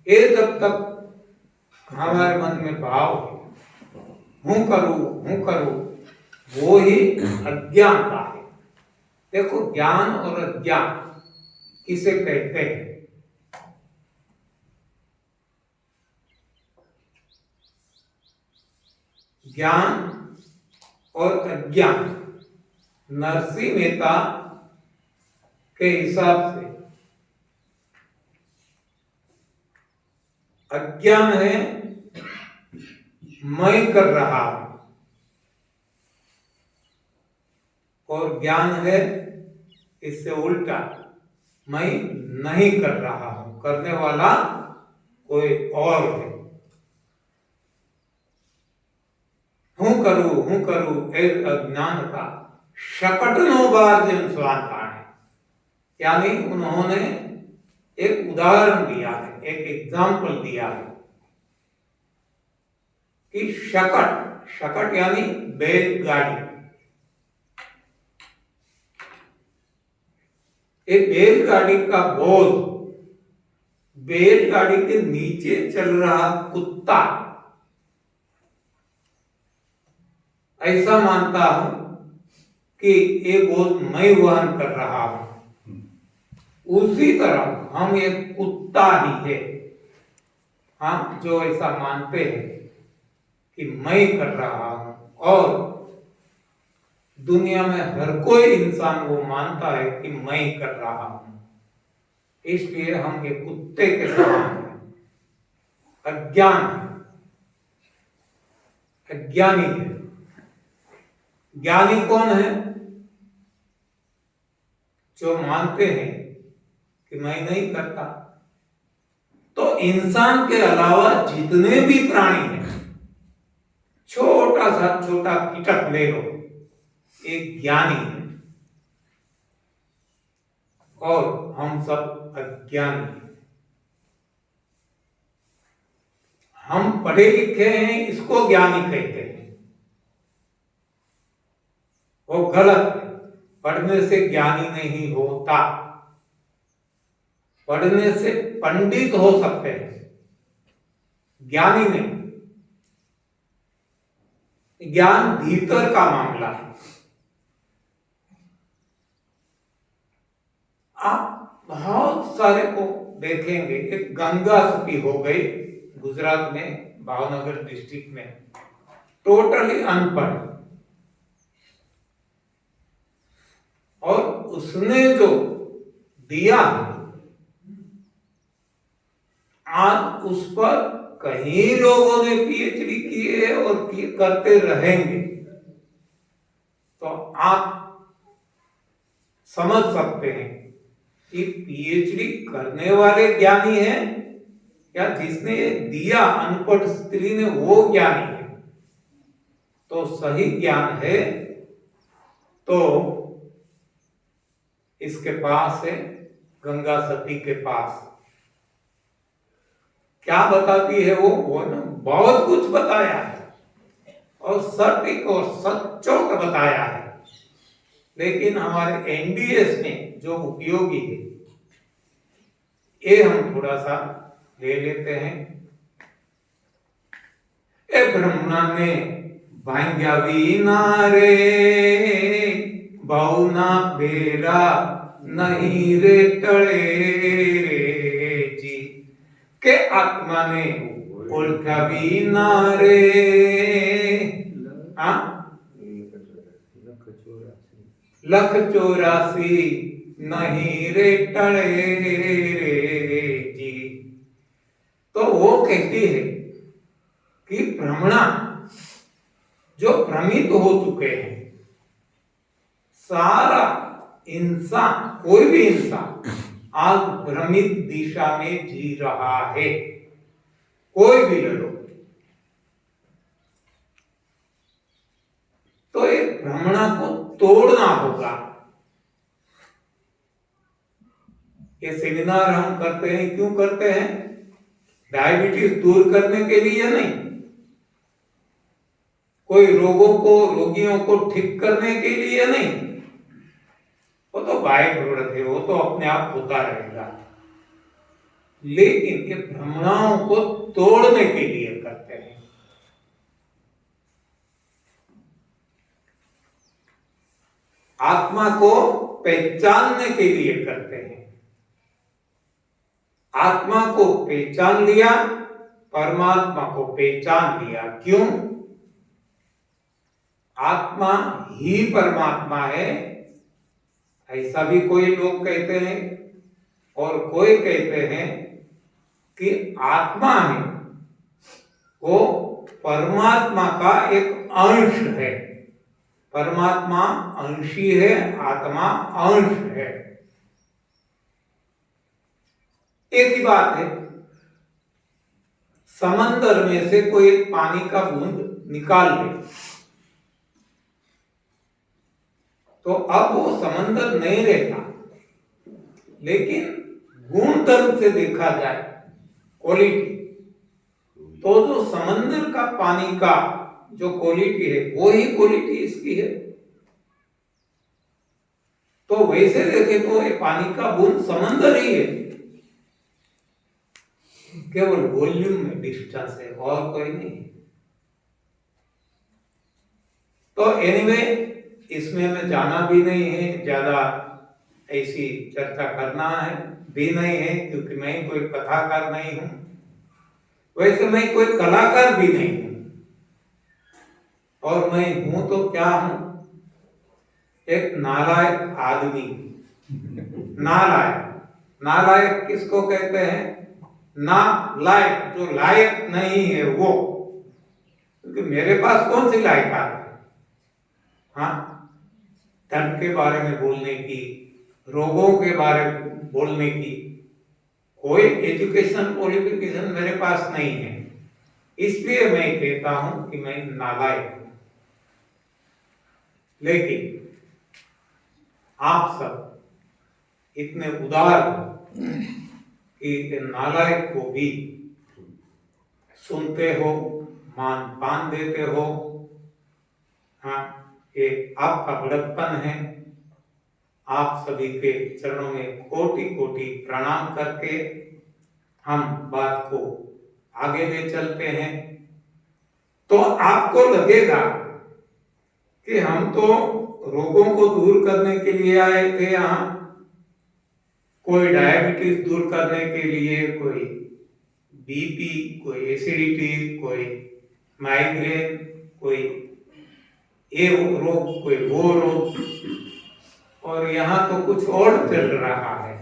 ये जब तक हमारे मन में भाव हूं करूं वो ही अज्ञानता है। देखो, ज्ञान और अज्ञान किसे कहते हैं? ज्ञान और अज्ञान नरसिंह मेहता के हिसाब से अज्ञान है मैं कर रहा हूं, और ज्ञान है इससे उल्टा, मैं नहीं कर रहा हूं, करने वाला कोई और है। हूं करूं एक अज्ञानता शकटनो बार्जन स्वांता है। यानी उन्होंने एक उदाहरण दिया है, एक एग्जाम्पल दिया है कि शकट यानी बैलगाड़ी। एक बैलगाड़ी का बोझ बैलगाड़ी के नीचे चल रहा कुत्ता ऐसा मानता हूं कि ये बोझ मैं वहन कर रहा हूं। उसी तरह हम एक कुत्ता ही है, हम जो ऐसा मानते हैं कि मैं कर रहा हूं, और दुनिया में हर कोई इंसान वो मानता है कि मैं कर रहा हूं, इसलिए हम एक कुत्ते के समान हैं। अज्ञान है, अज्ञानी है। ज्ञानी कौन है? जो मानते हैं कि मैं नहीं करता। तो इंसान के अलावा जितने भी प्राणी हैं, छोटा कीटक ले लो, एक ज्ञानी है, और हम सब अज्ञानी हैं। हम पढ़े लिखे हैं, इसको ज्ञानी कहते हैं, वो गलत है। पढ़ने से ज्ञानी नहीं होता, पढ़ने से पंडित हो सकते हैं, ज्ञानी नहीं। ज्ञान भीतर का मामला है। आप बहुत सारे को देखेंगे। एक गंगा सती हो गई गुजरात में, भावनगर डिस्ट्रिक्ट में, टोटली अनपढ़, और उसने जो दिया आज उस पर कई लोगों ने पीएचडी किए और करते रहेंगे। तो आप समझ सकते हैं कि पीएचडी करने वाले ज्ञानी हैं या जिसने ये दिया अनपढ़ स्त्री ने वो ज्ञानी है। तो सही ज्ञान है तो इसके पास है, गंगा सती के पास। क्या बताती है वो ना बहुत कुछ बताया है, और सटीक और सचोट बताया है। लेकिन हमारे एनडीएस में जो उपयोगी है, ये हम थोड़ा सा ले लेते हैं। ए ब्रह्मा ने भांग्या वीना रे, भावना बेरा नहीं रे टळे रे जी, के आत्मा ने ओळखा वीना रे। लख 84 नहीं रे टळे रे जी। तो वो कहती है कि भ्रमणा जो भ्रमित हो चुके हैं, सारा इंसान, कोई भी इंसान आज भ्रमित दिशा में जी रहा है। कोई भी ले लो, तो एक भ्रमणा को तोड़ना होगा। ये सेमिनार हम करते हैं, क्यों करते हैं? डायबिटीज दूर करने के लिए नहीं, कोई रोगियों को ठीक करने के लिए नहीं। वो तो बाय प्रोडक्ट है, वो तो अपने आप होता रहेगा। लेकिन ये भ्रमणाओं को तोड़ने के लिए करते हैं। आत्मा को पहचानने के लिए करते हैं। आत्मा को पहचान लिया, परमात्मा को पहचान लिया। क्यों? आत्मा ही परमात्मा है, ऐसा भी कोई लोग कहते हैं, और कोई कहते हैं कि आत्मा है वो परमात्मा का एक अंश है। परमात्मा अंशी है, आत्मा अंश है। एक ही बात है। समंदर में से कोई एक पानी का बूंद निकाल ले तो अब वो समंदर नहीं रहता, लेकिन गुण धर्म से देखा जाए, क्वालिटी, तो जो समंदर का पानी का जो क्वालिटी है वो ही क्वालिटी इसकी है। तो वैसे देखे तो ये पानी का बूंद समंदर ही है, केवल वॉल्यूम में डिस्टेंस है और कोई नहीं। तो एनीवे इसमें मैं जाना भी नहीं है, ज्यादा ऐसी चर्चा करना है भी नहीं है, क्योंकि मैं कोई कथाकार नहीं हूं, वैसे मैं कोई कलाकार भी नहीं हूं, और मैं हूं तो क्या हूं? एक नालायक आदमी। नालायक, नालायक किसको कहते हैं? ना लायक, जो लायक नहीं है वो, क्योंकि मेरे पास कौन सी लायकात है? हाँ, धर्म के बारे में बोलने की, रोगों के बारे में बोलने की कोई एजुकेशन क्वालिफिकेशन मेरे पास नहीं है, इसलिए मैं कहता हूं कि मैं नालायक हूं। लेकिन आप सब इतने उदार हो कि नालायक को भी सुनते हो, मान पान देते हो। हाँ, ये आपका बड़प्पन है। आप सभी के चरणों में कोटि कोटि प्रणाम करके हम बात को आगे ले चलते हैं। तो आपको लगेगा कि हम तो रोगों को दूर करने के लिए आए थे यहाँ, कोई डायबिटीज दूर करने के लिए, कोई बीपी, कोई एसिडिटी, कोई माइग्रेन, कोई ये रोग, कोई वो रोग, और यहाँ तो कुछ और चल रहा है।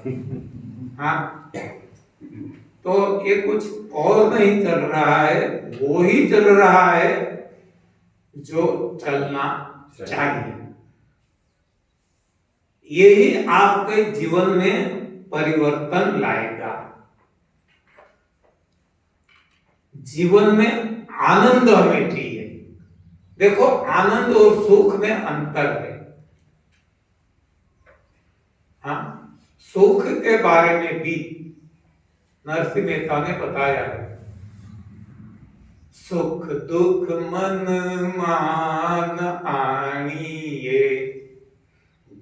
हाँ, तो ये कुछ और नहीं चल रहा है, वो ही चल रहा है जो चलना चाहिए। यही आपके जीवन में परिवर्तन लाएगा। जीवन में आनंद हमें चाहिए। देखो, आनंद और सुख में अंतर है। हाँ, सुख के बारे में भी नरसिंह मेहता ने बताया है। सुख दुख मन मान आनिए,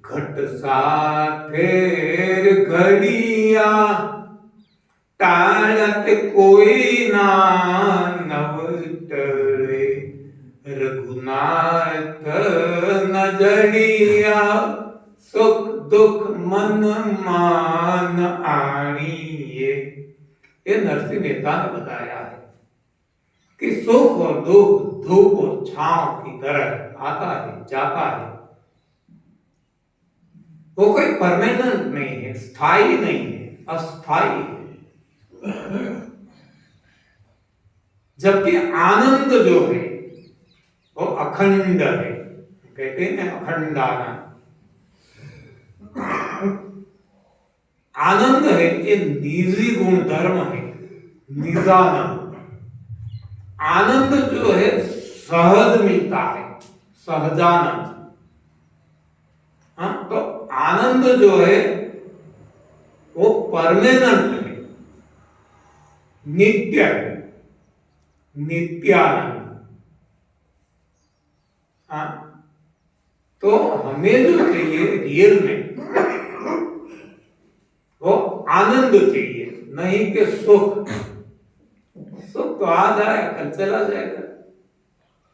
घट साथेर घड़िया, टालत कोई ना नवटले, रघुनाथ नजरिया, सुख दुख मन मान आनिए। ये नरसिंह मेहता ने बताया है कि सुख और दुख धूप और छांव की तरह आता है, जाता है। वो कोई परमानेंट नहीं है, स्थायी नहीं है, अस्थायी है। जबकि आनंद जो है वो अखंड है। कहते हैं अखंड आनंद। आनंद है, ये निजी गुण धर्म है, निजानंद। आनंद जो है सहज मिलता है, सहजानंद। हाँ, तो आनंद जो है वो परमानेंट है, नित्य है, नित्यानंद। हाँ, तो हमें जो चाहिए रियल में वो आनंद चाहिए, नहीं कि सुख। सुख तो आज आया कल चला जाएगा,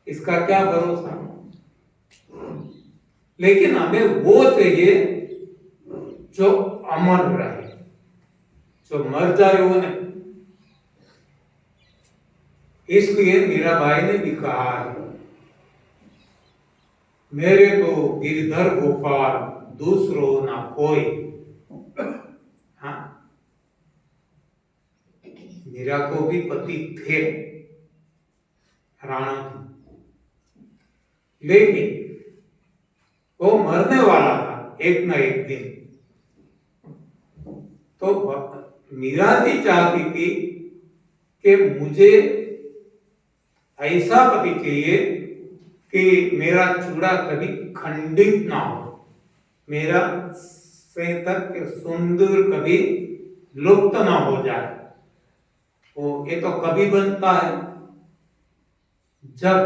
इसका क्या भरोसा। लेकिन हमें वो चाहिए जो अमर रहे, जो मर जाए वो नहीं। इसलिए मीरा भाई ने भी कहा है, मेरे तो गिरधर गोपाल दूसरो ना कोई। हाँ, मीरा को भी पति थे राणा थे, लेकिन वो मरने वाला था एक न एक दिन। तो मीरा जी चाहती थी कि मुझे ऐसा पति चाहिए कि मेरा चूड़ा कभी खंडित ना हो, मेरा सेतक के सुंदर कभी लुप्त ना हो जाए। वो ये तो कभी बनता है जब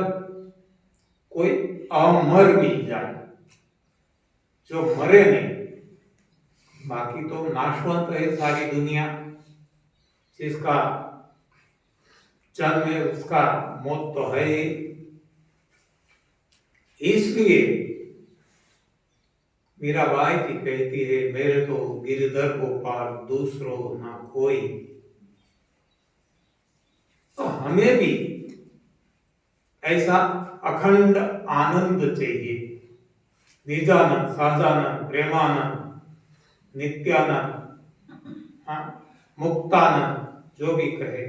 कोई अमर मिल जाए, जो मरे नहीं। बाकी तो नाशवंत है सारी दुनिया, जिसका जन्म है उसका मौत तो है ही। इसलिए मीराबाई जी कहती है, मेरे तो गिरधर गोपाल दूसरो ना कोई। तो हमें भी ऐसा अखंड आनंद चाहिए, निजानंद, साजानंद, प्रेमानंद, नित्यानंद, हाँ, मुक्तानंद, जो भी कहे,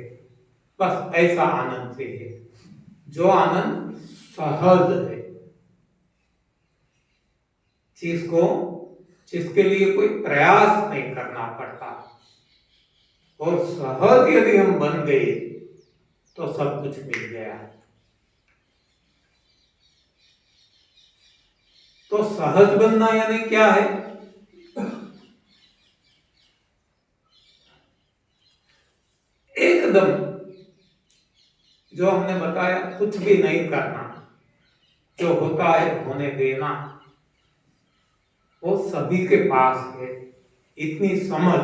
बस ऐसा आनंद चाहिए जो आनंद सहज है, जिसके लिए कोई प्रयास नहीं करना पड़ता। और सहज यदि हम बन गए तो सब कुछ मिल गया। तो सहज बनना यानी क्या है? एकदम जो हमने बताया, कुछ भी नहीं करना, जो होता है होने देना, वो सभी के पास है। इतनी समझ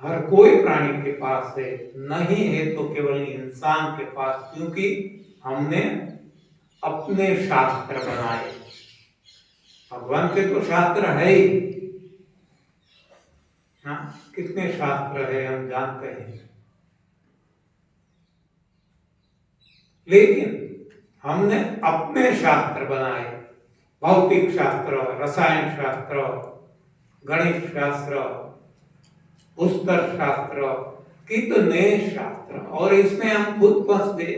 हर कोई प्राणी के पास है, नहीं है तो केवल इंसान के पास, क्योंकि हमने अपने शास्त्र बनाए। भगवान के तो शास्त्र है ही, हाँ, कितने शास्त्र है हम जानते हैं, लेकिन हमने अपने शास्त्र बनाए। भौतिक शास्त्र, रसायन शास्त्र, गणित शास्त्र, पुस्तर शास्त्र, कितने शास्त्र, और इसमें हम खुद फंस गए।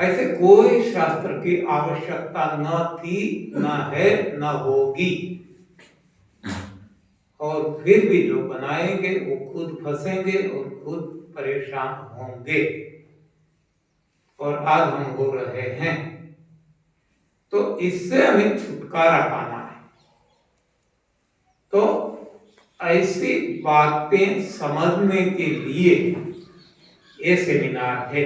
ऐसे कोई शास्त्र की आवश्यकता न थी, न है, न होगी। और फिर भी जो बनाएंगे वो खुद फंसेंगे और खुद परेशान होंगे, और आज हम हो रहे हैं। तो इससे हमें छुटकारा पाना है। तो ऐसी बातें समझने के लिए ये सेमिनार है,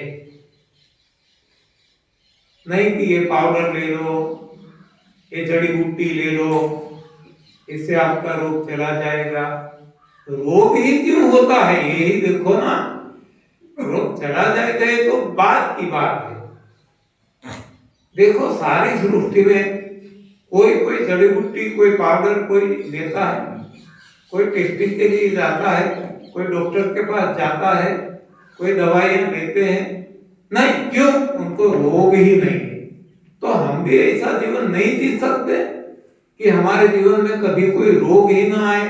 नहीं कि ये पाउडर ले लो, ये जड़ी बूटी ले लो, इससे आपका रोग चला जाएगा। रोग ही क्यों होता है यही देखो ना। रोग चला जाएगा ये तो बात की बात है। देखो सारी सृष्टि में कोई जड़ी बूटी, कोई पाउडर कोई लेता है, कोई टेस्टिंग के लिए जाता है, कोई डॉक्टर के पास जाता है, कोई दवाइयां लेते हैं, नहीं, क्यों? उनको रोग ही नहीं है। तो हम भी ऐसा जीवन नहीं जी सकते कि हमारे जीवन में कभी कोई रोग ही ना आए।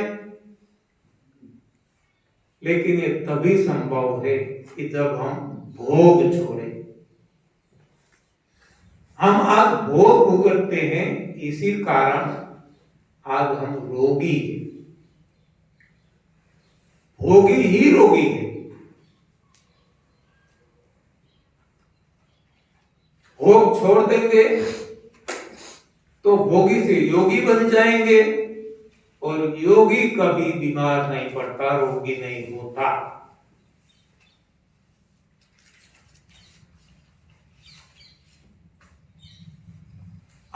लेकिन ये तभी संभव है कि जब हम भोग छोड़े। हम आज भोग भुगतते हैं, इसी कारण आज हम रोगी हैं। भोगी ही रोगी है। भोग छोड़ देंगे तो भोगी से योगी बन जाएंगे, और योगी कभी बीमार नहीं पड़ता, रोगी नहीं होता।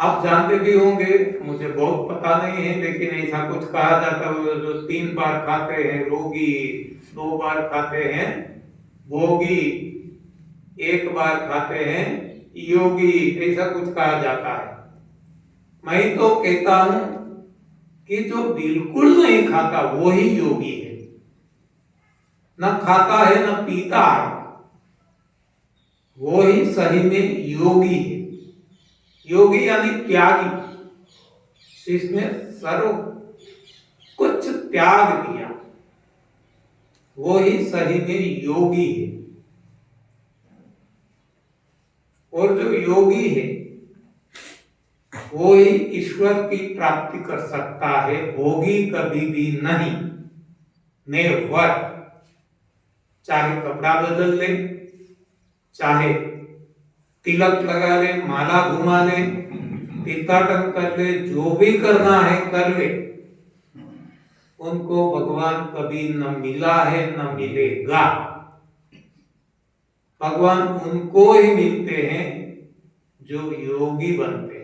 आप जानते भी होंगे, मुझे बहुत पता नहीं है, लेकिन ऐसा कुछ कहा जाता है, जो 3 बार खाते हैं रोगी, 2 बार खाते हैं भोगी, 1 बार खाते हैं योगी, ऐसा कुछ कहा जाता है। मैं तो कहता हूं कि जो बिल्कुल नहीं खाता वो ही योगी है, न खाता है न पीता है, वो ही सही में योगी है। योगी यानी त्यागी, जिसने सर्व कुछ त्याग दिया, वो ही सही में योगी है। और जो योगी है वो ही ईश्वर की प्राप्ति कर सकता है, भोगी कभी भी नहीं, नेवर। चाहे कपड़ा बदल ले, चाहे तिलक लगा ले, माला घुमा ले, तीर्थाटन कर ले, जो भी करना है कर ले, उनको भगवान कभी न मिला है न मिलेगा। भगवान उनको ही मिलते हैं जो योगी बनते हैं।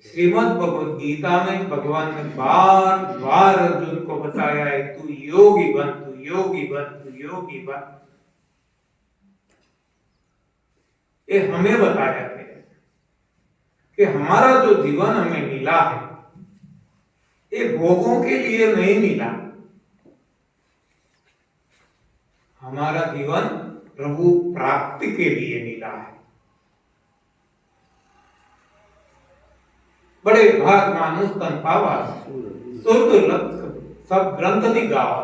श्रीमद् भगवद गीता में भगवान ने बार बार अर्जुन को बताया है, तू योगी बन, तू योगी बन, तू योगी बन। ये हमें बताया गया कि हमारा जो जीवन हमें मिला है, ये भोगों के लिए नहीं मिला। हमारा जीवन प्रभु प्राप्ति के लिए मिला है। बड़े भाग मानुष तन पावा, सुरदुर्लभ सब ग्रंथ निगावा,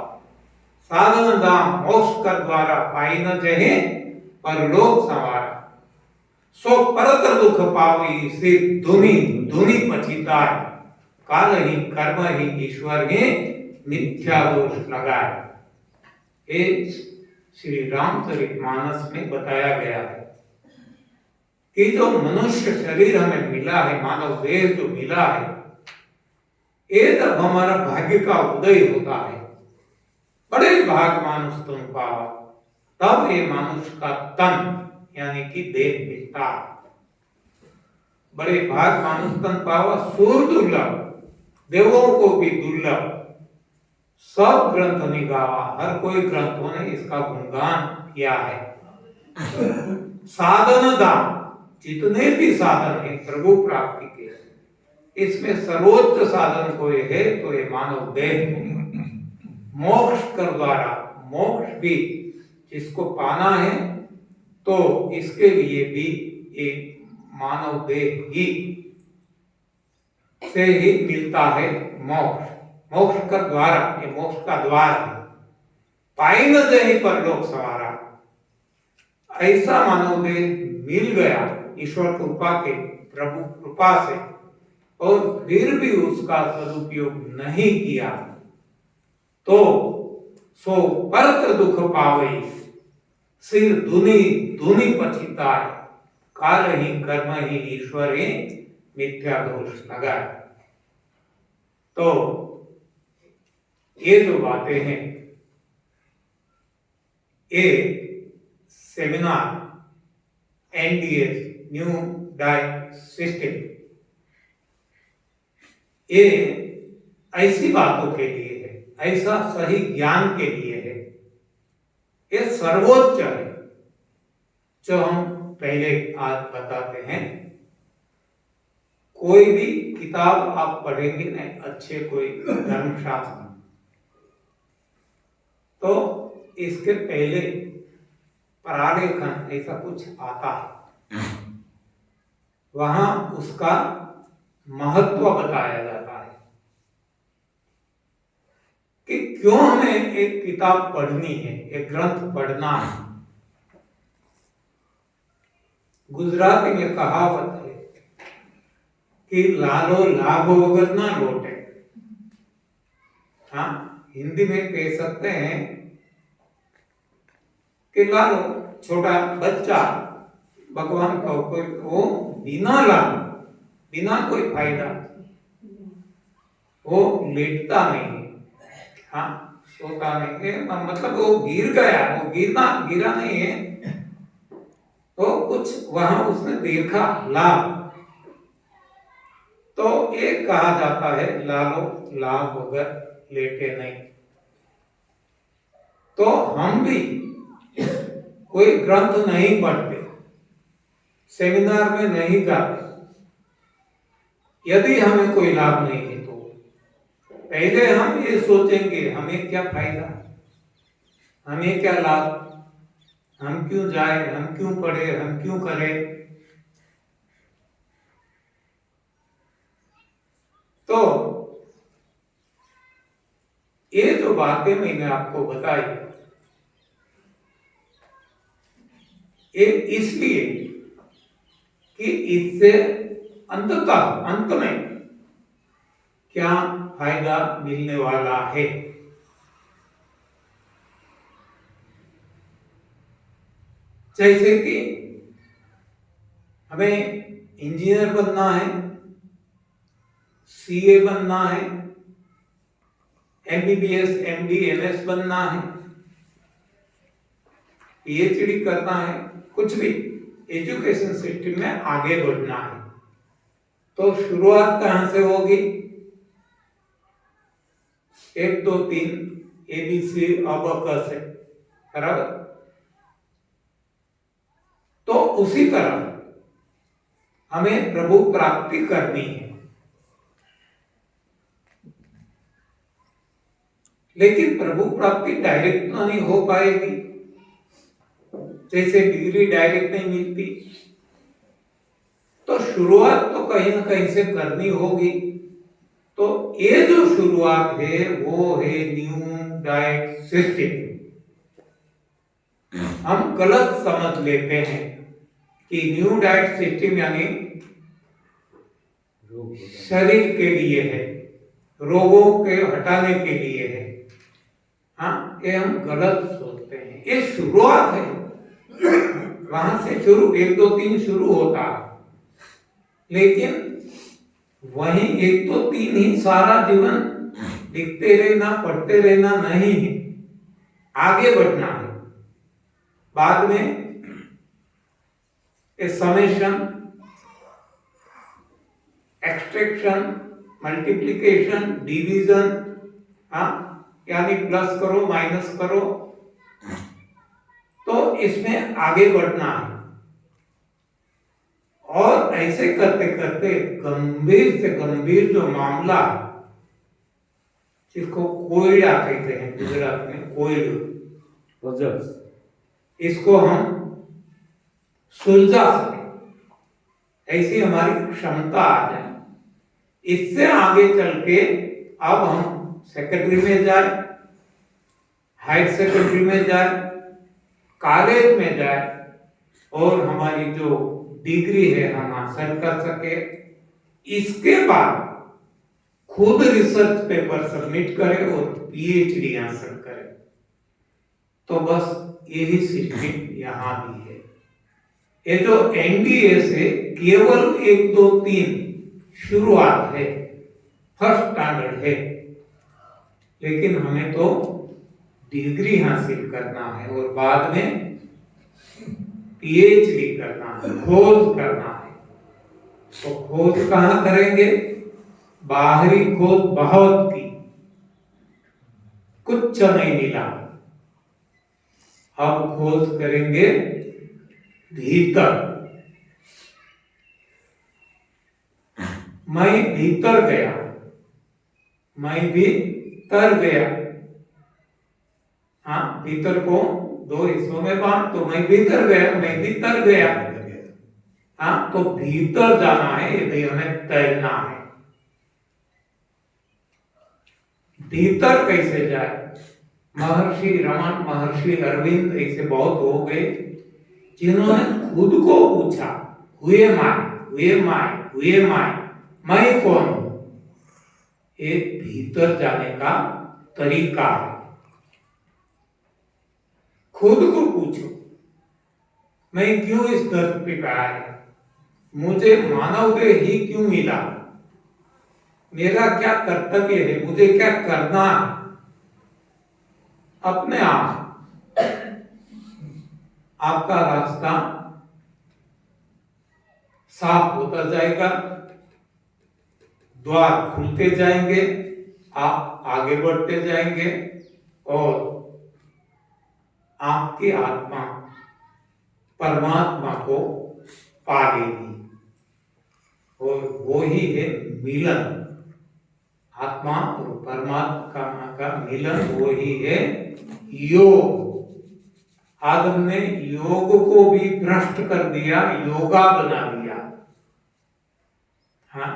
साधन दाम मोक्ष कर द्वारा पाई न जहे, परलोक संवारा। सो परतर दुख पावी, सिर धुनि धुनि पछिताय, काल ही कर्म ही ईश्वर ही मिथ्या दोष लगाए। ये श्री रामचरितमानस में बताया गया है कि जो मनुष्य शरीर हमें मिला है, मानव देह जो मिला है, ये तब हमारा भाग्य का उदय होता है। बड़े भाग मानुष तुम पावा, तब ये मनुष्य का तन यानी कि देह मिलता है। बड़े भाग मानुष तन पावा, सूर दुर्लभ, देवों को भी दुर्लभ, सब ग्रंथ निगावा, हर कोई ग्रंथों ने इसका गुणगान किया है। साधन दाम, जितने भी साधन है प्रभु प्राप्ति के, इसमें सर्वोच्च साधन कोई है तो ये मानव देह है। मोक्ष कर द्वारा, मोक्ष भी जिसको पाना है तो इसके लिए भी एक मानव देह ही से ही मिलता है मोक्ष। मोक्ष का द्वारा, ये मोक्ष का द्वार है। पाई न जही परलोक सवारा, ऐसा मानव देह मिल गया ईश्वर कृपा के, प्रभु कृपा से, और फिर भी उसका सदुपयोग नहीं किया तो सो परत दुख पावे, सिर धुनि धुनि पछिताय, काल ही कर्म ही ईश्वर ही मिथ्या दोष लगाए। तो ये जो बातें हैं, ये seminar NDS new diet system, ये ऐसी बातों के लिए है, ऐसा सही ज्ञान के लिए है। ये सर्वोच्च है जो हम पहले आज बताते हैं। कोई भी किताब आप पढ़ेंगे ना, अच्छे कोई धर्मशास्त्र, तो इसके पहले प्रालेखन ऐसा कुछ आता है, वहां उसका महत्व बताया जाता है कि क्यों हमें एक किताब पढ़नी है, एक ग्रंथ पढ़ना है। गुजराती में कहावत है कि लालो लाभ वगर ना लौटे। हाँ, हिंदी में कह सकते हैं कि लालो, छोटा बच्चा भगवान का कोई वो बिना लाभ, बिना कोई फायदा, वो लेटता नहीं है, हाँ, सोता नहीं है, मतलब वो गिर गया, वो गिरा नहीं है, तो कुछ वहां उसने देखा लाभ, तो एक कहा जाता है लालो लाभ वगर लेटे नहीं। तो हम भी कोई ग्रंथ नहीं पढ़ते, सेमिनार में नहीं जाते, यदि हमें कोई लाभ नहीं है तो पहले हम ये सोचेंगे हमें क्या फायदा, हमें क्या लाभ, हम क्यों जाए, हम क्यों पढ़े, हम क्यों करें। तो ये जो बातें मैंने आपको बताई ये इसलिए कि इससे अंततः अंत में क्या फायदा मिलने वाला है। जैसे कि हमें इंजीनियर बनना है, सीए बनना है, एमबीबीएस, एमडी, एमएस बनना है, पीएचडी करना है, कुछ भी एजुकेशन सिस्टम में आगे बढ़ना है। तो शुरुआत कहां से होगी? 1 2 3 ABC अब से, बराबर। तो उसी तरह हमें प्रभु प्राप्ति करनी है, लेकिन प्रभु प्राप्ति डायरेक्ट तो नहीं हो पाएगी, जैसे डिग्री डायरेक्ट नहीं मिलती। तो शुरुआत तो कहीं ना कहीं से करनी होगी। तो ये जो शुरुआत है वो है न्यू डाइट सिस्टम। हम गलत समझ लेते हैं कि न्यू डाइट सिस्टम यानी शरीर के लिए है, रोगों के हटाने के लिए है। हाँ, ये हम गलत सोचते हैं। ये शुरुआत है, वहां से शुरू 1 2 3 शुरू होता है, लेकिन वही 1 2 3 ही सारा जीवन लिखते रहना, पढ़ते रहना नहीं है, आगे बढ़ना है। बाद में समेशन, एक्सट्रैक्शन, मल्टीप्लिकेशन, डिवीजन, हाँ, यानी प्लस करो माइनस करो, तो इसमें आगे बढ़ना है। और ऐसे करते करते गंभीर से गंभीर जो मामला है, जिसको कोयला कहते हैं गुजरात में, कोयला, इसको हम सुलझा सके, ऐसी हमारी क्षमता आ जाए। इससे आगे चल के अब हम सेकेंडरी में जाए, हायर सेकेंडरी में जाए, कॉलेज में जाए और हमारी जो डिग्री है हम हासिल कर सके। इसके बाद खुद रिसर्च पेपर सबमिट करें और पीएचडी हासिल करें। तो बस यही सिस्टम यहाँ भी है। ये जो एनडीए से केवल 1 2 3 शुरुआत है, फर्स्ट स्टैंडर्ड है, लेकिन हमें तो डिग्री हासिल करना है और बाद में पीएचडी करना है, खोज करना है। तो खोज कहां करेंगे? बाहरी खोज बहुत की, कुछ नहीं मिला। अब खोज करेंगे भीतर। मैं भीतर गया, मैं भीतर गया। हाँ, भीतर को 2 हिस्सों में बांट, तो मैं भीतर गया, मैं भीतर गया। हाँ, तो भीतर जाना है, यदि हमें तैरना है। भीतर कैसे जाए? महर्षि रमन, महर्षि अरविंद ऐसे बहुत हो गए जिन्होंने खुद को पूछा, हुए माय, हुए माय, हुए माय, मैं कौन हूं? एक भीतर जाने का तरीका है। खुद को पूछो, मैं क्यों इस धरती पे आया? मुझे मानव देह ही क्यों मिला? मेरा क्या कर्तव्य है? मुझे क्या करना है? अपने आप आपका रास्ता साफ होता जाएगा। द्वार खुलते जाएंगे, आप आगे बढ़ते जाएंगे और आपकी आत्मा परमात्मा को पा लेगी। और वो ही है मिलन, आत्मा और परमात्मा का मिलन, वो ही है योग। आज हमने योग को भी भ्रष्ट कर दिया, योगा बना दिया। हाँ,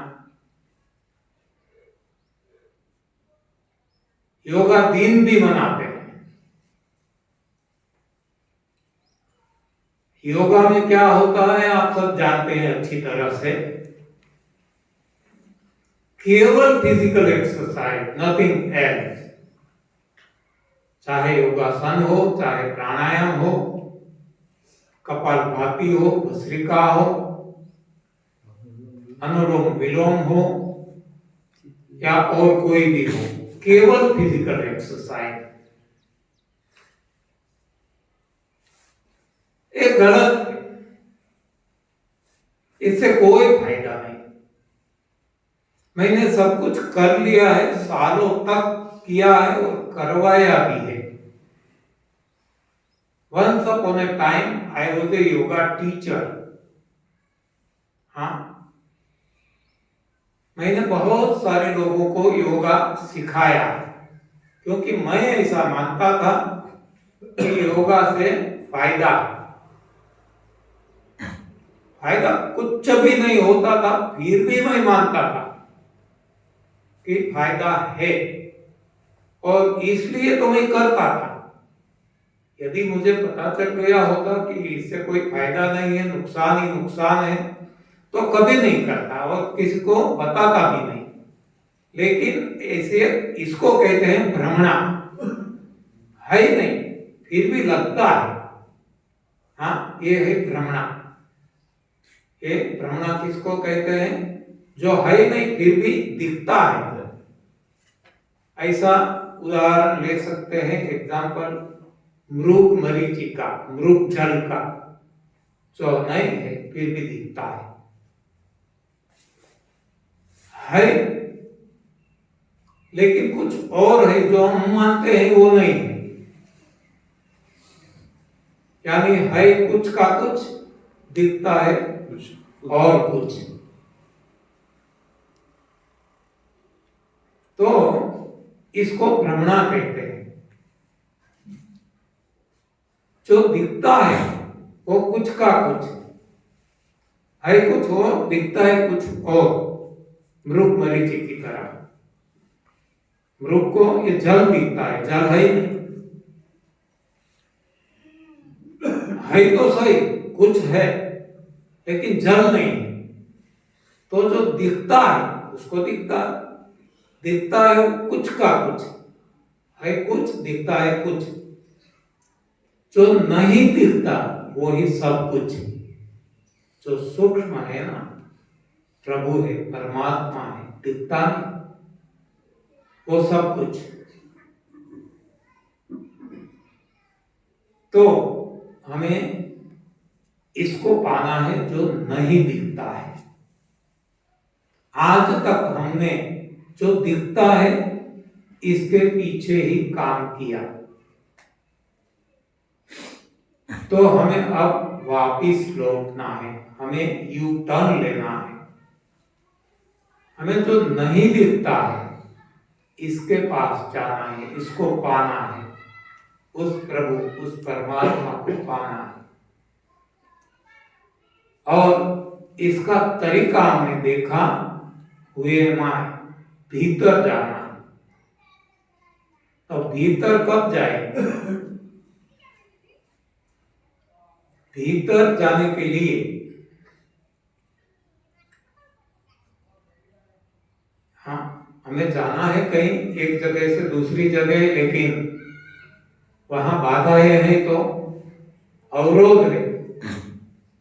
योगा दिन भी मनाते हैं। योगा में क्या होता है आप सब जानते हैं अच्छी तरह से, केवल फिजिकल एक्सरसाइज, नथिंग एल्स। चाहे योगासन हो, चाहे प्राणायाम हो, कपालभाति हो, भस्त्रिका हो, अनुलोम विलोम हो या और कोई भी हो, केवल फिजिकल एक्सरसाइज। ये गलत है, इससे कोई फायदा नहीं। मैंने सब कुछ कर लिया है, सालों तक किया है और करवाया भी है। Once upon a time I was a yoga teacher. हाँ, मैंने बहुत सारे लोगों को योगा सिखाया, क्योंकि मैं ऐसा मानता था कि योगा से फायदा कुछ भी नहीं होता था, फिर भी मैं मानता था कि फायदा है, और इसलिए तो मैं करता था। यदि मुझे पता चल गया होता कि इससे कोई फायदा नहीं है, नुकसान ही नुकसान है, तो कभी नहीं करता और किसी को बताता भी नहीं। लेकिन ऐसे इसको कहते हैं भ्रमणा, है ही नहीं फिर भी लगता है। हाँ, ये है भ्रमणा। ये भ्रमणा किसको कहते हैं? जो है नहीं फिर भी दिखता है। ऐसा उदाहरण ले सकते हैं, एग्जाम्पल मृग मरीचिका, मृग जल का, जो नहीं है फिर भी दिखता है लेकिन कुछ और है जो हम मानते हैं वो नहीं है। यानी है कुछ का कुछ, दिखता है और कुछ। तो इसको भ्रमणा कहते हैं। जो दिखता है वो कुछ का कुछ है, कुछ और दिखता है कुछ और। मृग मरीचि की तरह मृग को ये जल दिखता है, जल है ही नहीं, है तो सही कुछ है लेकिन जल नहीं है। तो जो दिखता है उसको दिखता है कुछ का कुछ है, कुछ दिखता है कुछ। जो नहीं दिखता वो ही सब कुछ। जो सूक्ष्म है ना, प्रभु है, परमात्मा है, दिखता नहीं, वो सब कुछ। तो हमें इसको पाना है जो नहीं दिखता है। आज तक हमने जो दिखता है इसके पीछे ही काम किया, तो हमें अब वापिस लौटना है, हमें यू टर्न लेना है। हमें जो नहीं दिखता है इसके पास जाना है, इसको पाना है, उस प्रभु, उस परमात्मा को पाना है। और इसका तरीका हमने देखा, हुए माए भीतर जाना है। तो भीतर कब जाएंगे? भीतर जाने के लिए हाँ, हमें जाना है कहीं एक जगह से दूसरी जगह, लेकिन वहां बाधाएं हैं, तो अवरोध है,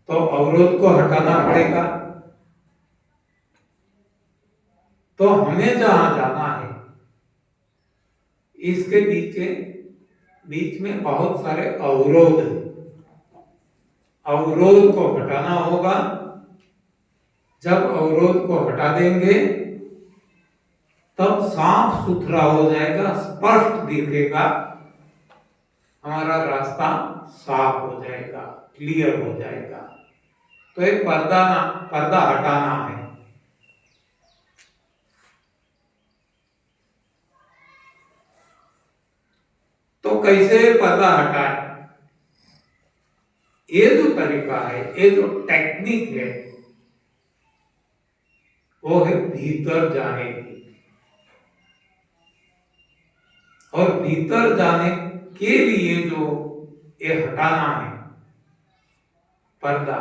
तो अवरोध को हटाना पड़ेगा। तो हमें जहां जाना है इसके बीच में बहुत सारे अवरोध हैं। अवरोध को हटाना होगा। जब अवरोध को हटा देंगे तब साफ सुथरा हो जाएगा, स्पष्ट दिखेगा, हमारा रास्ता साफ हो जाएगा, क्लियर हो जाएगा। तो एक पर्दा हटाना है। तो कैसे पर्दा हटाए? ये जो तरीका है, ये जो टेक्निक है, वो है भीतर जाने की। और भीतर जाने के लिए जो ये हटाना है पर्दा,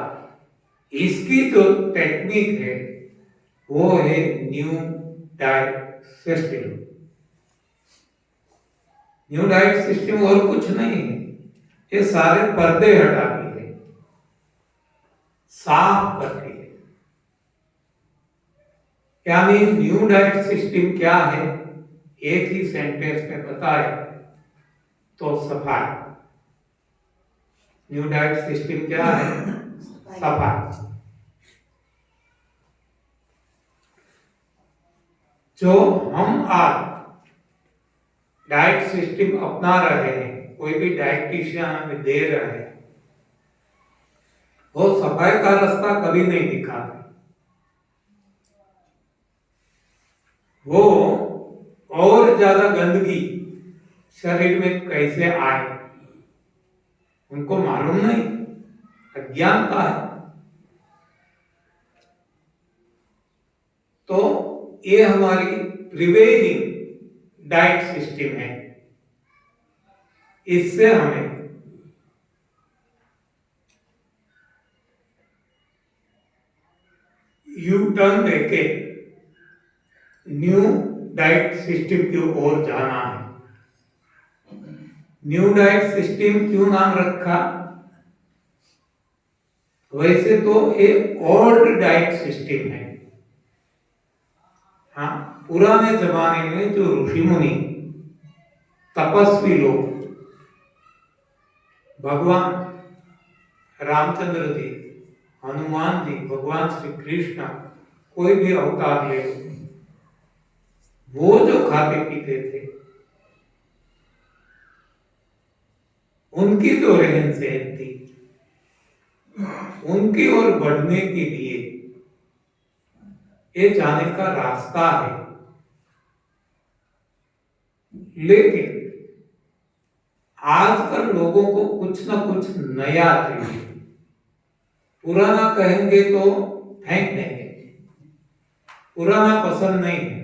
इसकी जो टेक्निक है वो है new diet system. New diet system और कुछ नहीं है, ये सारे पर्दे हटाती है, साफ करती है। यानी न्यू डाइट सिस्टम क्या है, एक ही सेंटेंस में बताए तो सफाई। न्यू डाइट सिस्टम क्या है? सफाई। जो हम आज डाइट सिस्टम अपना रहे हैं, कोई भी डाइटिशियन हमें दे रहे हैं, वो सफाई का रास्ता कभी नहीं दिखाते। वो और ज्यादा गंदगी शरीर में कैसे आए उनको मालूम नहीं, अज्ञानता है। तो ये हमारी प्रिवेलिंग डाइट सिस्टम है। इससे हमें यू टर्न लेके न्यू डाइट सिस्टम की ओर जाना है। न्यू डाइट सिस्टम क्यों नाम रखा? वैसे तो एक ओल्ड डाइट सिस्टम है। हाँ, पुराने जमाने में जो ऋषि मुनि तपस्वी लोग, भगवान रामचंद्र जी, हनुमान जी, भगवान श्री कृष्ण, कोई भी अवतार ले, वो जो खाते पीते थे, उनकी जो रहन सहन थी, उनकी ओर बढ़ने के लिए ये जाने का रास्ता है। लेकिन आजकल लोगों को कुछ ना कुछ नया चाहिए। पुराना कहेंगे तो फेंक देंगे, पुराना पसंद नहीं है।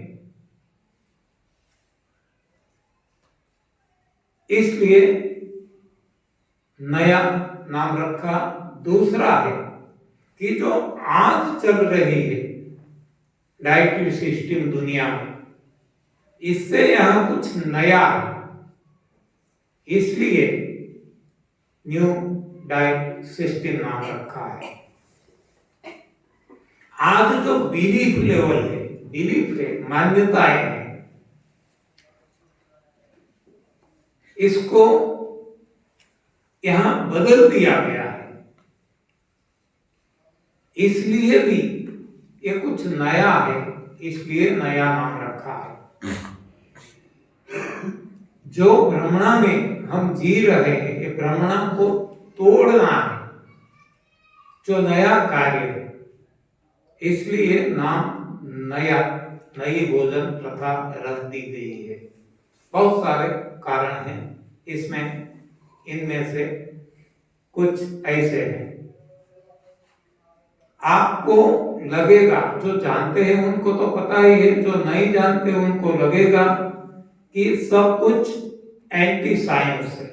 इसलिए नया नाम रखा। दूसरा है कि जो आज चल रही है डाइट सिस्टम दुनिया में, इससे यहां कुछ नया है, इसलिए न्यू डाइट सिस्टम नाम रखा है। आज जो बिलीफ लेवल है, बिलीफ है, मान्यताएं हैं, इसको यहां बदल दिया गया है। इसलिए भी ये कुछ नया है, इसलिए नया नाम रखा है। जो भ्रमणा में हम जी रहे हैं, ये भ्रमणा को तोड़ना है, जो नया कार्य है, इसलिए नाम नया, नई भोजन प्रथा रख दी गई है। बहुत सारे कारण हैं इसमें, इनमें से कुछ ऐसे हैं। आपको लगेगा, जो जानते हैं उनको तो पता ही है, जो नहीं जानते उनको लगेगा कि सब कुछ एंटी साइंस है।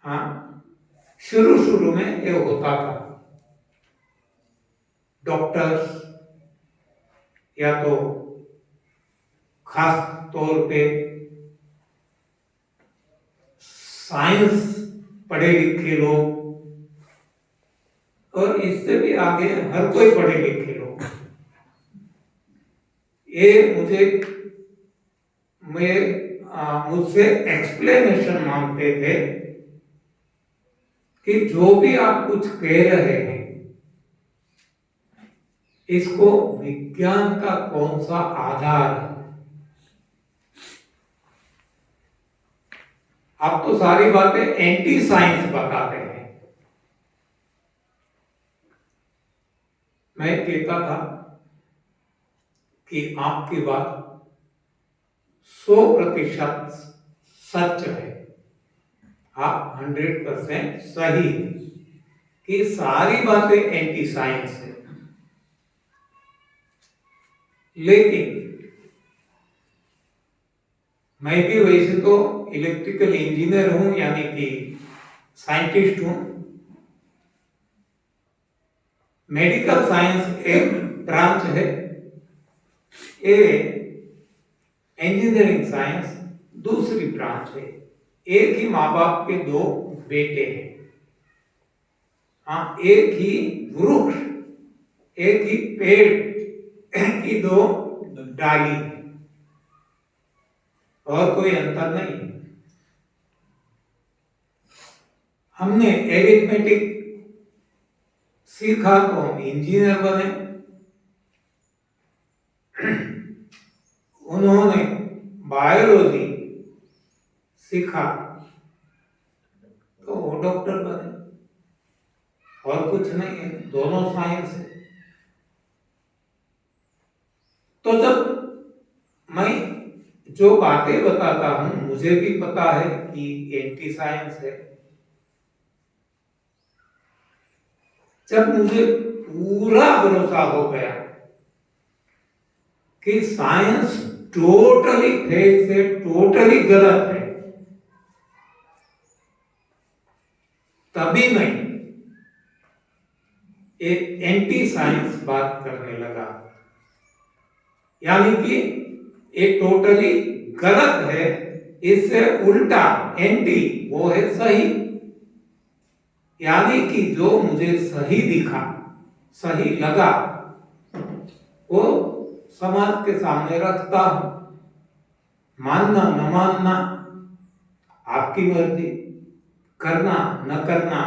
हाँ, शुरू में ये होता था। डॉक्टर्स या तो खास तौर पे साइंस पढ़े लिखे लोग, और इससे भी आगे हर कोई पढ़े लिखे लोग, ये मुझसे एक्सप्लेनेशन मांगते थे कि जो भी आप कुछ कह रहे हैं, इसको विज्ञान का कौन सा आधार है? आप तो सारी बातें एंटी साइंस बताते हैं। मैं कहता था कि आपकी बात 100% सच है, आप 100% सही है कि सारी बातें एंटी साइंस है। लेकिन मैं भी वैसे तो इलेक्ट्रिकल इंजीनियर हूं, यानी कि साइंटिस्ट हूं। मेडिकल साइंस एक ब्रांच है, ये इंजीनियरिंग साइंस दूसरी ब्रांच है। एक ही माँ बाप के दो बेटे हैं, हाँ, एक ही वृक्ष, एक ही पेड़ की दो डाली है, और कोई अंतर नहीं। हमने एरिथमेटिक सीखा तो हम इंजीनियर बने, उन्होंने बायोलॉजी सीखा तो वो डॉक्टर बने, और कुछ नहीं है, दोनों साइंस है। तो जब मैं जो बातें बताता हूं, मुझे भी पता है कि एंटी साइंस है। जब मुझे पूरा भरोसा हो गया कि साइंस टोटली फेक है, टोटली गलत है, तभी मैं एक एंटी साइंस बात करने लगा। यानी कि ये टोटली गलत है, इससे उल्टा एंटी वो है सही। यानी कि जो मुझे सही दिखा, सही लगा, वो समाज के सामने रखता हूं। मानना न मानना आपकी मर्जी, करना न करना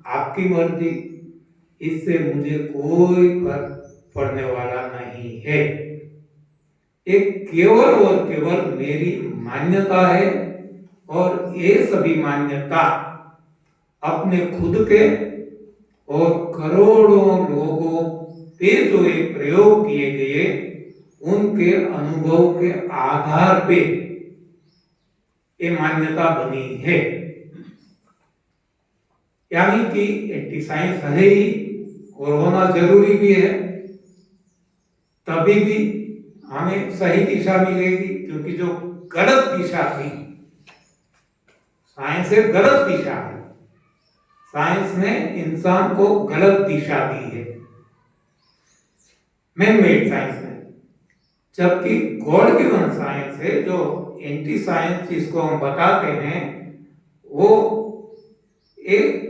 आपकी मर्जी, इससे मुझे कोई फर्क पड़ने वाला नहीं है। एक केवल और केवल मेरी मान्यता है, और ये सभी मान्यता अपने खुद के और करोड़ों लोगों पे जो ये प्रयोग किए गए, उनके अनुभव के आधार पे ये मान्यता बनी है। यानी कि एंटी साइंस है ही, और होना जरूरी भी है, तभी भी हमें सही दिशा मिलेगी। क्योंकि जो गलत दिशा थी, साइंस एक गलत दिशा है, साइंस ने इंसान को गलत दिशा दी है, मैन मेड साइंस ने। जबकि गॉड गिवन साइंस है, जो एंटी साइंस जिसको हम बताते हैं, वो एक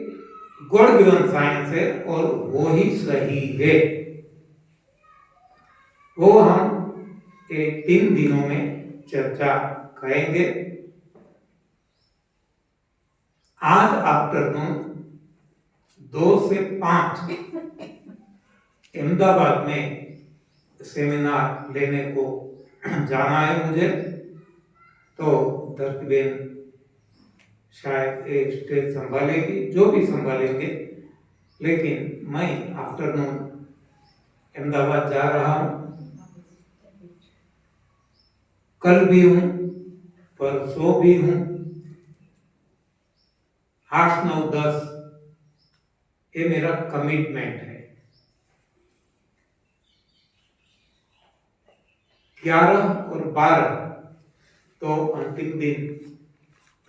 गॉड गिवन साइंस है, और वो ही सही है। वो हम 3 दिनों में चर्चा करेंगे। आज आफ्टरनून 2 से 5 अहमदाबाद में सेमिनार लेने को जाना है मुझे, तो दर्शकबेन शायद एक स्टेज संभालेगी, जो भी संभालेंगे, लेकिन मैं आफ्टरनून अहमदाबाद जा रहा हूं। कल भी हूं, परसों भी हूं, 8, 9, 10 ये मेरा कमिटमेंट है। 11 और 12 तो अंतिम दिन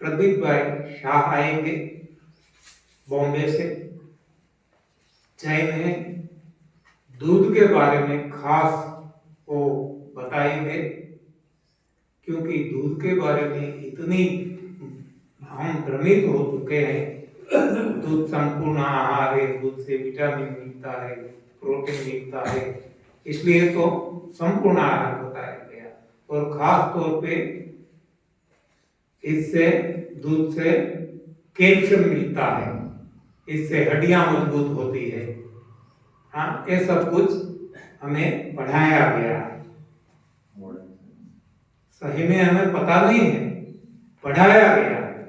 प्रदीप भाई शाह आएंगे बॉम्बे से। जैन है, दूध के बारे में खास वो बताएंगे, क्योंकि दूध के बारे में इतनी हम भ्रमित हो चुके हैं। दूध संपूर्ण आहार है, दूध से विटामिन मिलता है, प्रोटीन मिलता है, इसलिए तो संपूर्ण आहार बताया गया। और खास तौर पे इससे, दूध से कैल्शियम मिलता है, इससे हड्डियां मजबूत होती है। हाँ, ये सब कुछ हमें पढ़ाया गया है। सही में हमें पता नहीं है, पढ़ाया गया है।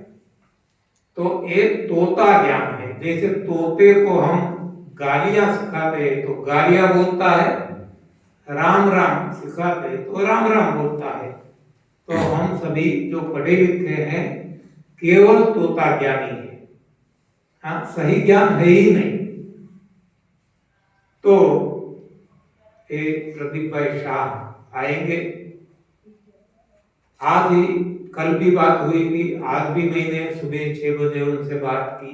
तो एक तोता ज्ञान है। जैसे तोते को हम गालियां सिखाते हैं तो गालियां बोलता है, राम राम सिखाते हैं तो राम राम बोलता है। तो हम सभी जो पढ़े लिखे हैं केवल तोता ज्ञानी है, हाँ, सही ज्ञान है ही नहीं। तो प्रदीप भाई शाह आएंगे। आज ही कल भी बात हुई थी, आज भी मैंने सुबह 6 बजे उनसे बात की।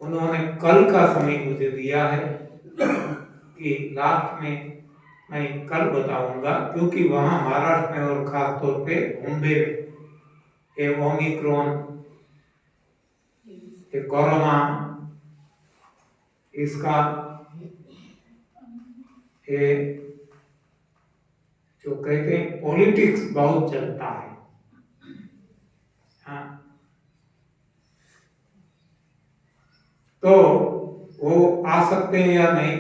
उन्होंने कल का समय मुझे दिया है कि लास्ट में मैं कल बताऊंगा, क्योंकि वहां महाराष्ट्र में और खास तौर पे मुंबई में ओमिक्रॉन, कोरोना, इसका जो कहते हैं पॉलिटिक्स बहुत चलता है। हाँ, तो वो आ सकते हैं या नहीं,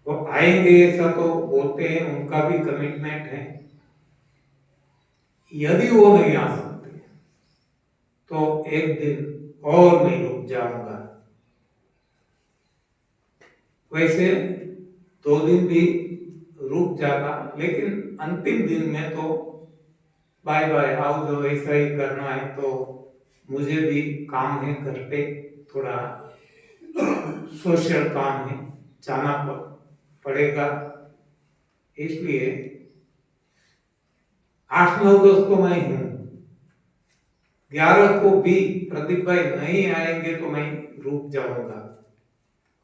वो आएंगे ऐसा तो बोलते हैं, उनका भी कमिटमेंट है। यदि वो नहीं आ सकते तो एक दिन और मैं रुक जाऊंगा। वैसे 2 दिन भी रुक जाता, लेकिन अंतिम दिन में तो बाय बाय हाउ जो ऐसा ही करना है। तो मुझे भी काम है घर पे, थोड़ा सोशल काम है, जाना पड़ेगा। इसलिए 8-9 दोस्त तो मैं हूँ। 11 को भी प्रदीप भाई नहीं आएंगे तो मैं रुक जाऊंगा,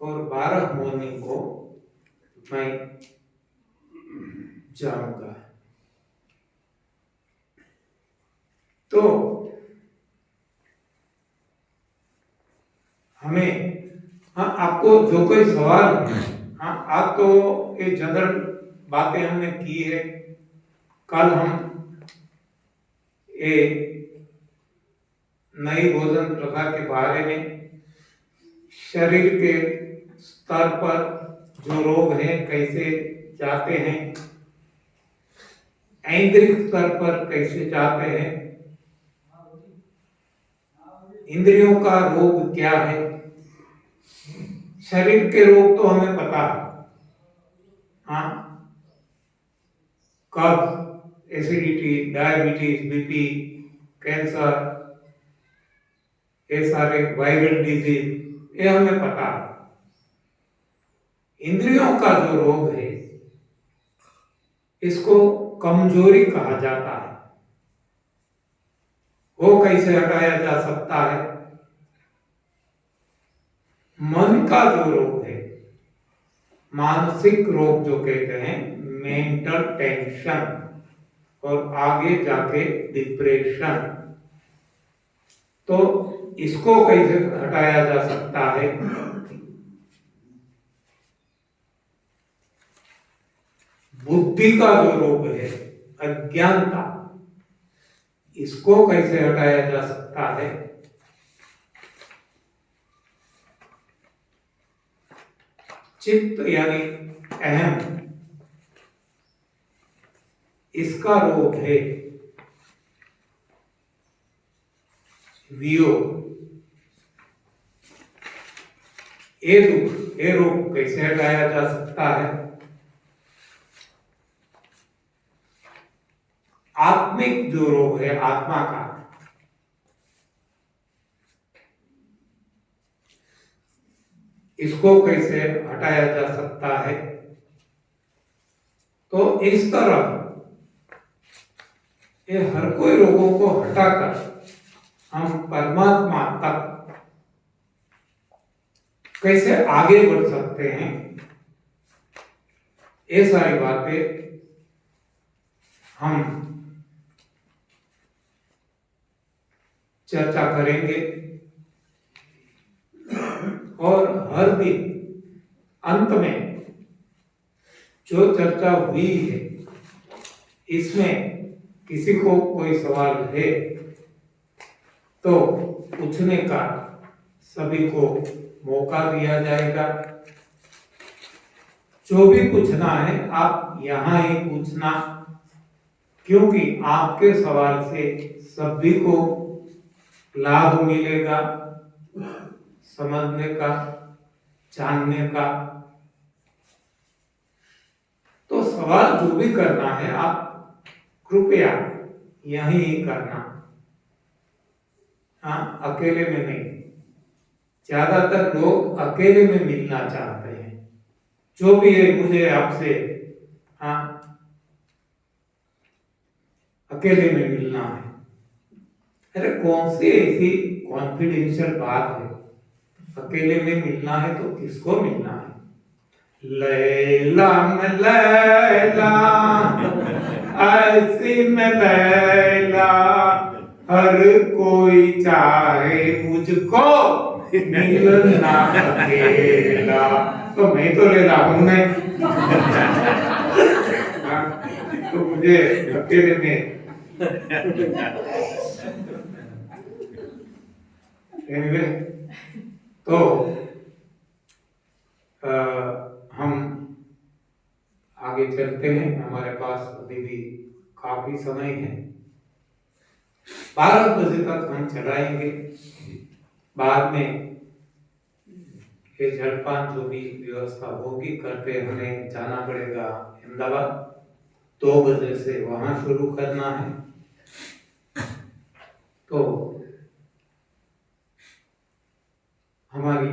और 12 मॉर्निंग को मैं जाऊंगा। तो हमें, हाँ, आपको जो कोई सवाल है, हाँ, आप तो ये जनरल बातें हमने की है। कल हम ये नई भोजन प्रथा के बारे में, शरीर के स्तर पर जो रोग हैं कैसे जाते हैं, ऐन्द्रिक स्तर पर कैसे जाते हैं, इंद्रियों का रोग क्या है। शरीर के रोग तो हमें पता है, हाँ, कब्ज, एसिडिटी, डायबिटीज, बीपी, कैंसर, ये सारे वायरल डिजीज, ये हमें पता है। इंद्रियों का जो रोग है इसको कमजोरी कहा जाता है। वो कैसे हटाया जा सकता है? मन का जो रोग है, मानसिक रोग जो कहते हैं, मेंटल टेंशन और आगे जाके डिप्रेशन, तो इसको कैसे हटाया जा सकता है? बुद्धि का जो रोग है, अज्ञानता, इसको कैसे हटाया जा सकता है? चित्त यानी अहम, इसका रोग है वियोग। ये दुख, ये रोग कैसे हटाया जा सकता है? आत्मिक जो रोग है, आत्मा का, इसको कैसे हटाया जा सकता है? तो इस तरह ये हर कोई रोगों को हटाकर हम परमात्मा तक कैसे आगे बढ़ सकते हैं, ये सारी बातें हम चर्चा करेंगे। और हर दिन अंत में जो चर्चा हुई है, इसमें किसी को कोई सवाल है तो पूछने का सभी को मौका दिया जाएगा। जो भी पूछना है आप यहाँ ही पूछना, क्योंकि आपके सवाल से सभी को लाभ मिलेगा, समझने का, जानने का। तो सवाल जो भी करना है आप कृपया यहीं ही करना, हाँ, अकेले में नहीं। ज्यादातर लोग अकेले में मिलना चाहते हैं। जो भी है मुझे आपसे, हाँ, अकेले में मिलना है। अरे कौन सी ऐसी कॉन्फिडेंशियल बात है? अकेले में मिलना है तो किसको मिलना है? लैला में लैला, ऐसी में लैला, हर कोई चाहे मुझको मिलना अकेला। तो मैं तो लैला हूं नहीं, तो मुझे अकेले में anyway, तो हम आगे चलते हैं। हमारे पास अभी भी काफी समय है। 12 बजे तक हम चलाएंगे। बाद में ये जलपान जो भी व्यवस्था होगी करके हमें जाना पड़ेगा अहमदाबाद। 2 बजे से वहां शुरू करना है। तो हमारी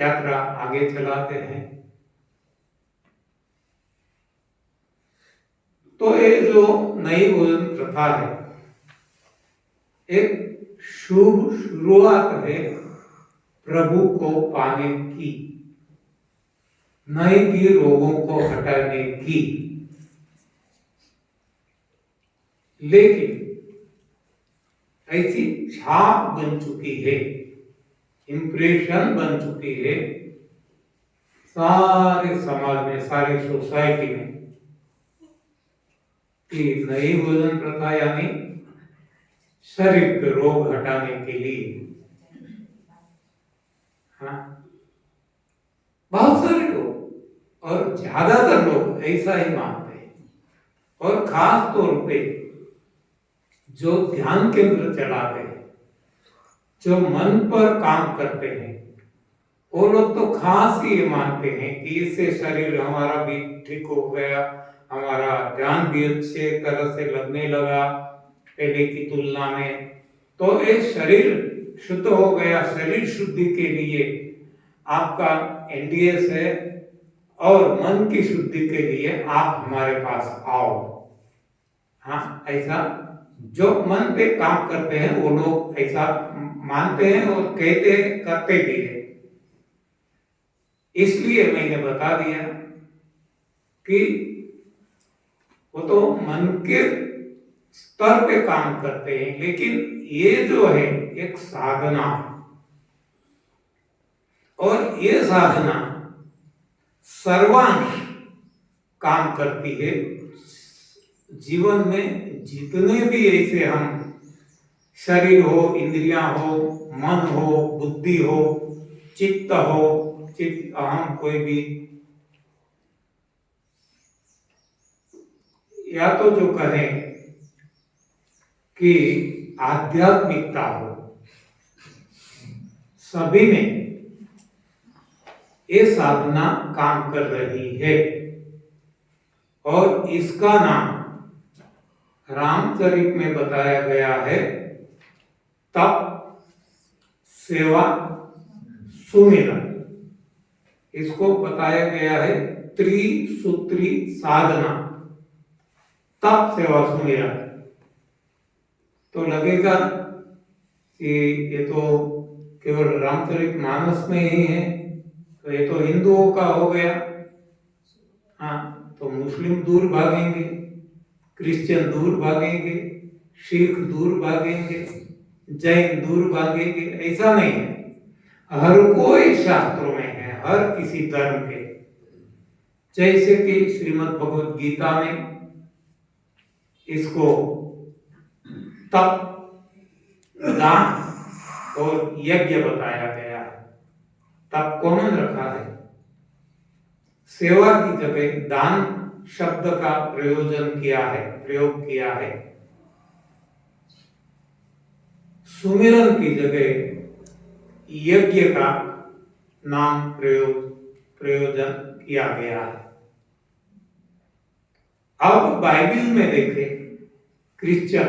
यात्रा आगे चलाते हैं। तो ये जो नई भोजन प्रथा है, एक शुभ शुरुआत है प्रभु को पाने की, नए की रोगों को हटाने की। लेकिन ऐसी छाप बन चुकी है, इंप्रेशन बन चुकी है सारे समाज में, सारी सोसाइटी में, कि नई भोजन प्रथा यानी शरीर के रोग हटाने के लिए। हाँ, बहुत सारे लोग और ज्यादातर लोग ऐसा ही मानते हैं। और खास तौर पे जो ध्यान केंद्र चलाते हैं, जो मन पर काम करते हैं, वो लोग तो खास ही मानते हैं कि इससे शरीर हमारा भी ठीक हो गया, हमारा ध्यान भी अच्छे तरह से लगने लगा पहले की तुलना में। तो ये शरीर शुद्ध हो गया। शरीर शुद्धि के लिए आपका एनडीएस है, और मन की शुद्धि के लिए आप हमारे पास आओ। हाँ, ऐसा जो मन पे काम करते हैं वो लोग ऐसा मानते हैं और कहते हैं, करते भी है। इसलिए मैंने बता दिया कि वो तो मन के स्तर पे काम करते हैं, लेकिन ये जो है एक साधना है। और ये साधना सर्वांश काम करती है। जीवन में जितने भी ऐसे हम शरीर हो, इंद्रियां हो, मन हो, बुद्धि हो, चित्त हो, चित्त अहम, कोई भी, या तो जो कहें कि आध्यात्मिकता हो, सभी में ये साधना काम कर रही है। और इसका नाम रामचरित में बताया गया है तप, सेवा, सुमिरन। इसको बताया गया है त्रिसूत्री साधना, तप, सेवा, सुमिरन। तो लगेगा कि ये तो केवल रामचरितमानस में ही है, तो ये तो हिंदुओं का हो गया। हाँ, तो मुस्लिम दूर भागेंगे, क्रिश्चियन दूर भागेंगे, सिख दूर भागेंगे, जैन दूर भागेंगे, ऐसा नहीं है। हर कोई शास्त्रों में है, हर किसी धर्म के। जैसे कि श्रीमद् भगवद गीता में इसको तप, दान और यज्ञ बताया गया है। तप कॉमन रखा है, सेवा की जगह दान शब्द का प्रयोग किया है। सुमिरन की जगह यज्ञ का नाम प्रयोजन किया गया है। अब बाइबल में देखें, क्रिश्चियन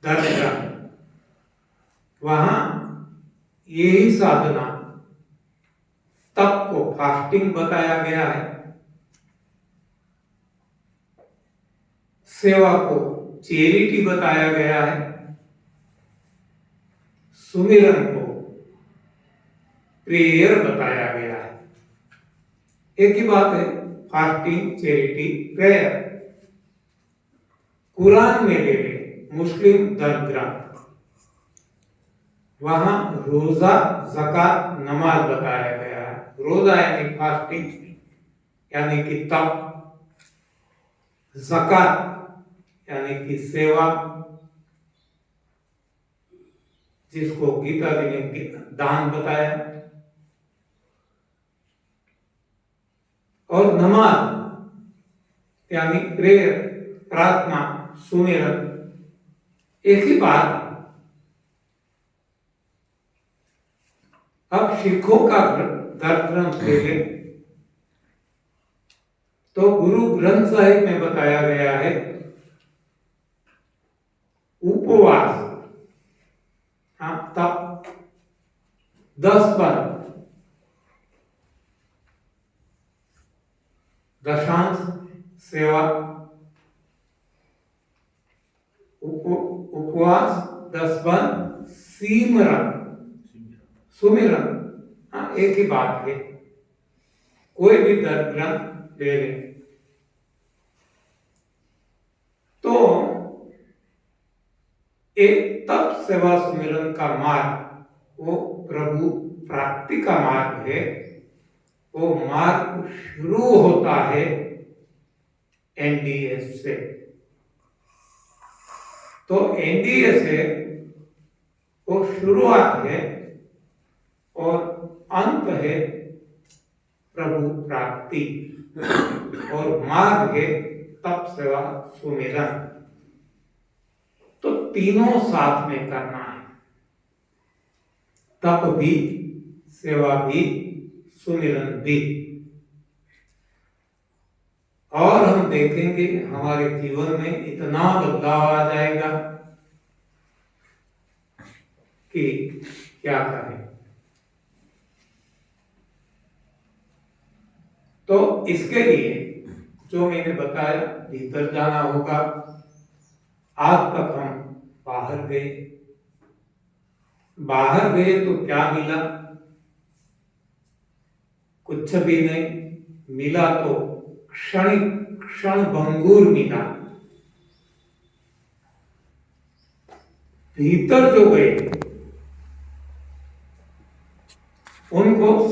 धर्म, वहां यही साधना तप को फास्टिंग बताया गया है, सेवा को चैरिटी बताया गया है, सुमिरन को प्रेयर बताया गया है। एक ही बात है, फास्टिंग, चैरिटी, प्रेयर। कुरान में ले ले, मुस्लिम धर्म ग्रंथ, वहां रोजा, ज़कात, नमाज बताया गया है। रोजा यानी फास्टिंग यानी कि तप, ज़कात यानी कि सेवा, जिसको गीता जी ने दान बताया, और नमाज यानी प्रेयर, प्रार्थना, सुमिरन। एक ही बात। अब सिखों का धर्म ग्रंथ ले लें तो गुरु ग्रंथ साहिब में बताया गया है उपवास, तप, 10 बार, दशांश, सेवा, उपवास, 10 बार, सुमिरन। एक ही बात है, कोई भी धर्म ग्रंथ ले लें तो एक तप, सेवा, सुमिरन का मार्ग वो प्रभु प्राप्ति का मार्ग है। वो मार्ग शुरू होता है एनडीएस से। तो एनडीएस से वो शुरुआत है और अंत है प्रभु प्राप्ति, और मार्ग है तप, सेवा, सुमिरन। तो तीनों साथ में करना है, तप भी, सेवा भी, सुमिरन भी। और हम देखेंगे हमारे जीवन में इतना बदलाव आ जाएगा कि क्या करें। तो इसके लिए जो मैंने बताया, भीतर जाना होगा। आज तक हम बाहर गए तो क्या मिला? कुछ भी नहीं मिला, तो क्षण भंगुर मिला। भीतर जो गए उनको